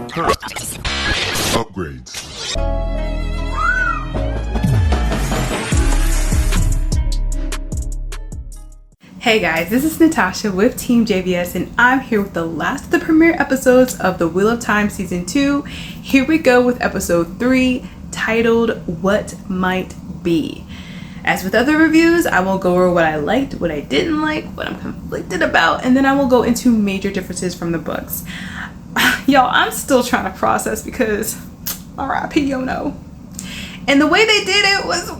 Upgrades. Hey guys, this is Natasha with Team JVS, and I'm here with the last of the premiere episodes of The Wheel of Time Season 2. Here we go with episode 3, titled What Might Be. As with other reviews, I will go over what I liked, what I didn't like, what I'm conflicted about, and then I will go into major differences from the books. Y'all, I'm still trying to process because R.I.P. Yono. And the way they did it was,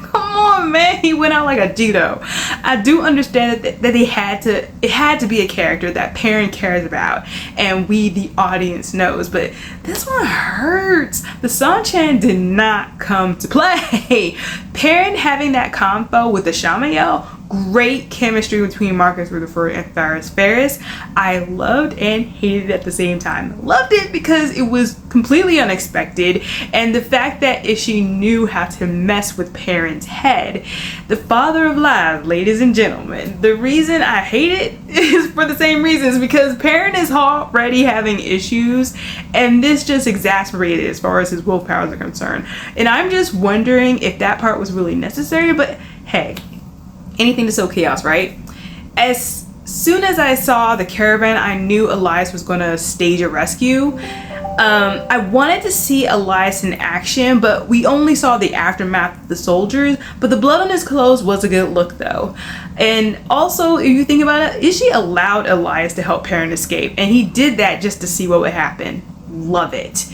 come on, man, he went out like a Jito. I do understand that it had to be a character that Perrin cares about and we, the audience, knows, but this one hurts. The Song-Chan did not come to play. Perrin having that convo with the Shamael, great chemistry between Marcus Rutherford and Ferris Ferris. I loved and hated at the same time. Loved it because it was completely unexpected, and the fact that she knew how to mess with Perrin's head. The father of lies, ladies and gentlemen. The reason I hate it is for the same reasons, because Perrin is already having issues, and this just exacerbated as far as his will powers are concerned. And I'm just wondering if that part was really necessary, but hey, anything to sow chaos, right? As soon as I saw the caravan, I knew Elias was going to stage a rescue. I wanted to see Elias in action, but we only saw the aftermath of the soldiers. But the blood on his clothes was a good look, though. And also, if you think about it, Ishii allowed Elias to help Perrin escape, and he did that just to see what would happen. Love it.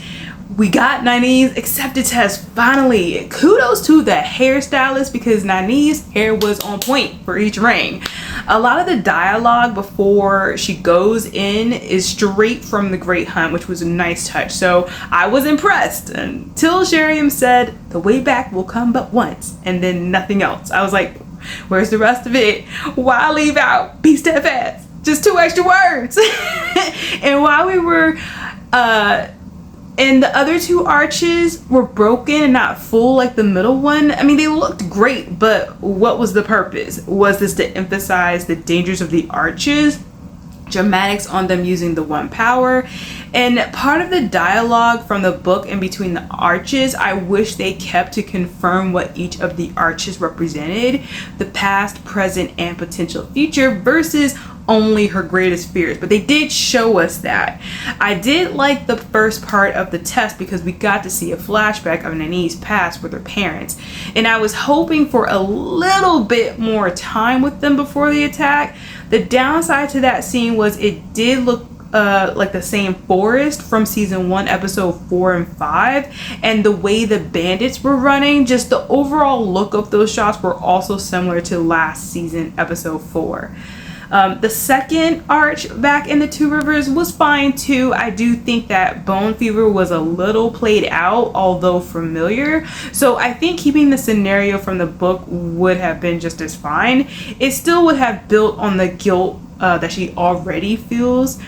We got Nynaeve's accepted test finally. Kudos to the hairstylist because Nynaeve's hair was on point for each ring. A lot of the dialogue before she goes in is straight from The Great Hunt, which was a nice touch. So I was impressed until Sheriam said, "The way back will come but once," and then nothing else. I was like, where's the rest of it? Why leave out "be steadfast"? Just 2 extra words. And while we were and the other 2 arches were broken and not full like the middle one. I mean, they looked great, but what was the purpose? Was this to emphasize the dangers of the arches? Dramatics on them using the 1 power? And part of the dialogue from the book in between the arches, I wish they kept to confirm what each of the arches represented. The past, present, and potential future versus only her greatest fears, but they did show us that. I did like the first part of the test because we got to see a flashback of Nynaeve's past with her parents, and I was hoping for a little bit more time with them before the attack. The downside to that scene was it did look like the same forest from season 1 episode 4 and 5, and the way the bandits were running, just the overall look of those shots were also similar to last season episode 4. The second arch back in the 2 rivers was fine too. I do think that Bone Fever was a little played out, although familiar. So I think keeping the scenario from the book would have been just as fine. It still would have built on the guilt that she already feels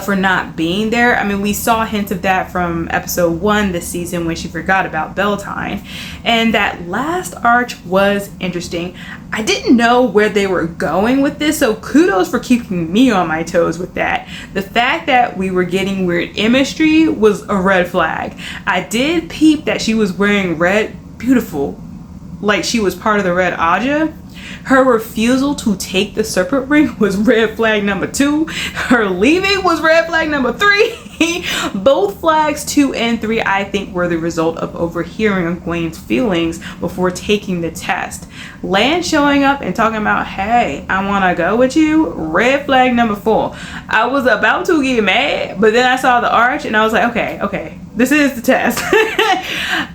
for not being there. I mean, we saw hints of that from episode 1 this season when she forgot about Beltane, and that last arch was interesting. I didn't know where they were going with this, so kudos for keeping me on my toes with that. The fact that we were getting weird imagery was a red flag. I did peep that she was wearing red, beautiful, like she was part of the Red Aja. Her refusal to take the serpent ring was red flag number 2. Her leaving was red flag number 3. Both flags 2 and 3 I think were the result of overhearing Egwene's feelings before taking the test. Lan showing up and talking about, hey, I want to go with you, red flag number 4. I was about to get mad, but then I saw the arch and I was like, okay, this is the test.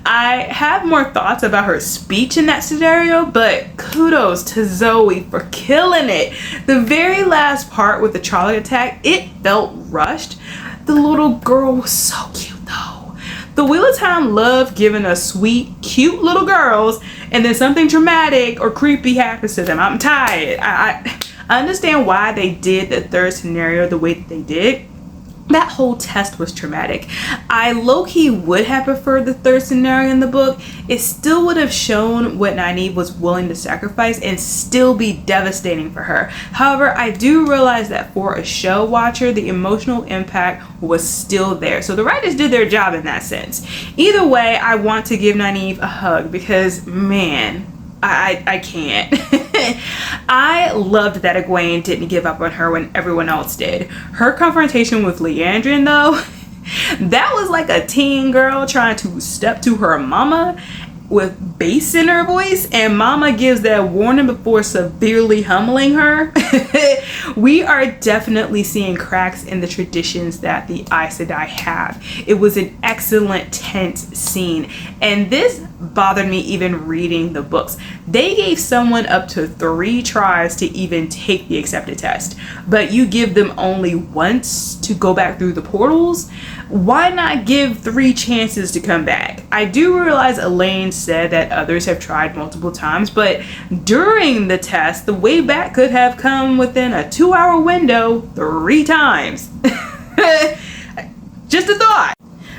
I have more thoughts about her speech in that scenario, but kudos to Zoe for killing it. The very last part with the Charlie attack, it felt rushed. The little girl was so cute though. The Wheel of Time loved giving us sweet, cute little girls, and then something dramatic or creepy happens to them. I'm tired. I understand why they did the third scenario the way that they did. that whole test was traumatic. I low-key would have preferred the third scenario in the book. It still would have shown what Nynaeve was willing to sacrifice and still be devastating for her. However, I do realize that for a show watcher, the emotional impact was still there. So the writers did their job in that sense. Either way, I want to give Nynaeve a hug because, man, I can't. I loved that Egwene didn't give up on her when everyone else did. Her confrontation with Leandrin, though, that was like a teen girl trying to step to her mama with bass in her voice, and mama gives that warning before severely humbling her. We are definitely seeing cracks in the traditions that the Aes Sedai have. It was an excellent tense scene, and this bothered me even reading the books. They gave someone up to 3 tries to even take the accepted test, but you give them only once to go back through the portals. Why not give 3 chances to come back? I do realize Elaine said that others have tried multiple times, but during the test, the way back could have come within a 2-hour window 3 times. Just a thought.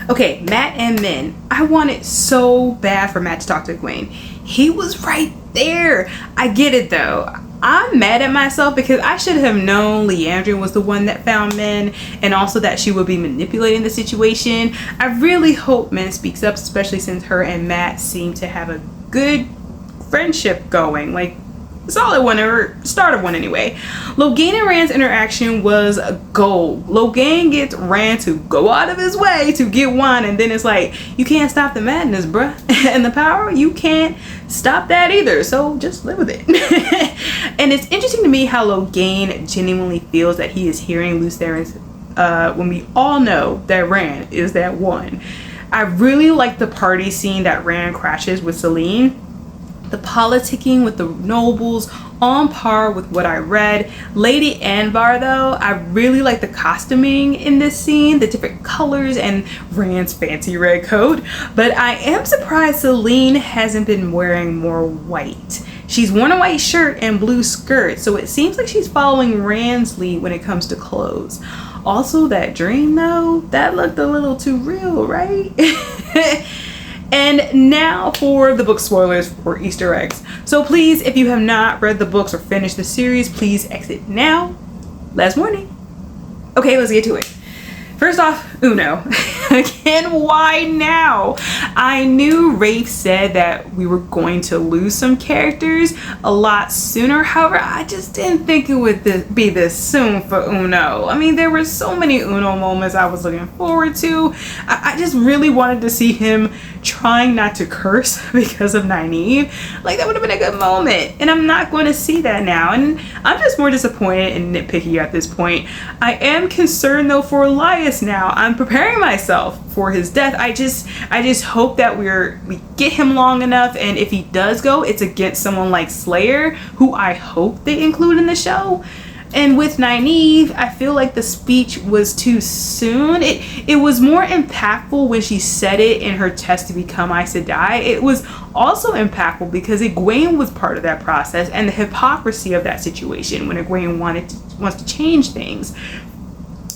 Okay, Matt and Min. I wanted so bad for Matt to talk to Egwene. He was right there. I get it though. I'm mad at myself because I should have known Leandrin was the one that found Min, and also that she would be manipulating the situation. I really hope Min speaks up, especially since her and Matt seem to have a good friendship going. Like, a solid one, or started one anyway. Logain and Rand's interaction was gold. Logain gets Rand to go out of his way to get wine, and then it's like, you can't stop the madness, bruh. And the power, you can't stop that either. So just live with it. And it's interesting to me how Logain genuinely feels that he is hearing Lews Therin's when we all know that Rand is that one. I really like the party scene that Rand crashes with Selene. The politicking with the nobles, on par with what I read. Lady Anvar, though, I really like the costuming in this scene, the different colors, and Rand's fancy red coat. But I am surprised Selene hasn't been wearing more white. She's worn a white shirt and blue skirt, so it seems like she's following Rand's lead when it comes to clothes. Also, that dream, though, that looked a little too real, right? And now for the book spoilers for Easter eggs. So please, if you have not read the books or finished the series, please exit now. Last warning. Okay, let's get to it. First off, Uno. Again, why now? I knew Rafe said that we were going to lose some characters a lot sooner. However, I just didn't think it would be this soon for Uno. I mean, there were so many Uno moments I was looking forward to. I just really wanted to see him trying not to curse because of Nynaeve. Like, that would have been a good moment. And I'm not going to see that now. And I'm just more disappointed and nitpicky at this point. I am concerned, though, for Elias now. I'm preparing myself for his death. I just hope that we get him long enough, and if he does go, it's against someone like Slayer, who I hope they include in the show. And with Nynaeve, I feel like the speech was too soon. It was more impactful when she said it in her test to become Aes Sedai. It was also impactful because Egwene was part of that process, and the hypocrisy of that situation when Egwene wants to change things.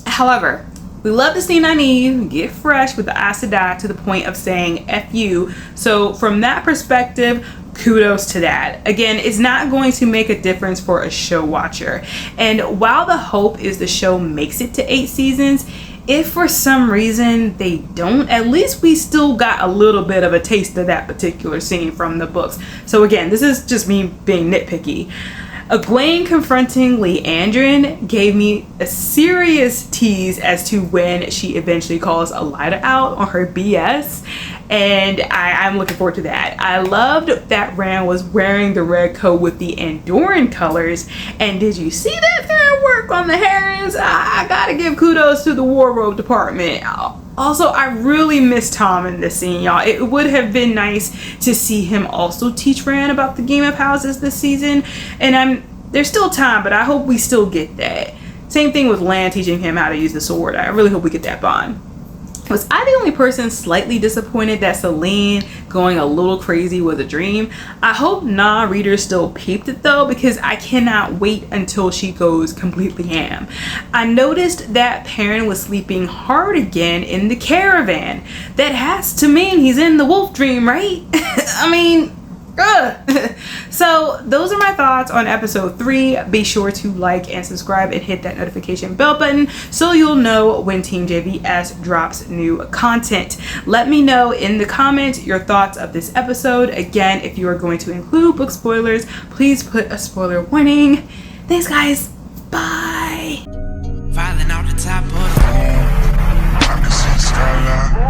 However, we love to see Nynaeve get fresh with the Aes Sedai to the point of saying F you. So from that perspective, kudos to that. Again, it's not going to make a difference for a show watcher. And while the hope is the show makes it to 8 seasons, if for some reason they don't, at least we still got a little bit of a taste of that particular scene from the books. So again, this is just me being nitpicky. Egwene confronting Leandrin gave me a serious tease as to when she eventually calls Elida out on her BS, and I'm looking forward to that. I loved that Rand was wearing the red coat with the Andoran colors, and did you see that thread work on the herons? I gotta give kudos to the wardrobe department. Also, I really miss Tom in this scene, y'all. It would have been nice to see him also teach Rand about the Game of Houses this season. And there's still time, but I hope we still get that. Same thing with Lan teaching him how to use the sword. I really hope we get that bond. Was I the only person slightly disappointed that Celine going a little crazy was a dream? I hope readers still peeped it though, because I cannot wait until she goes completely ham. I noticed that Perrin was sleeping hard again in the caravan. That has to mean he's in the wolf dream, right? I mean, so those are my thoughts on episode 3. Be sure to like and subscribe and hit that notification bell button so you'll know when Team JVS drops new content. Let me know in the comments your thoughts of this episode. Again, if you are going to include book spoilers, please put a spoiler warning. Thanks guys, bye. I can see skyline.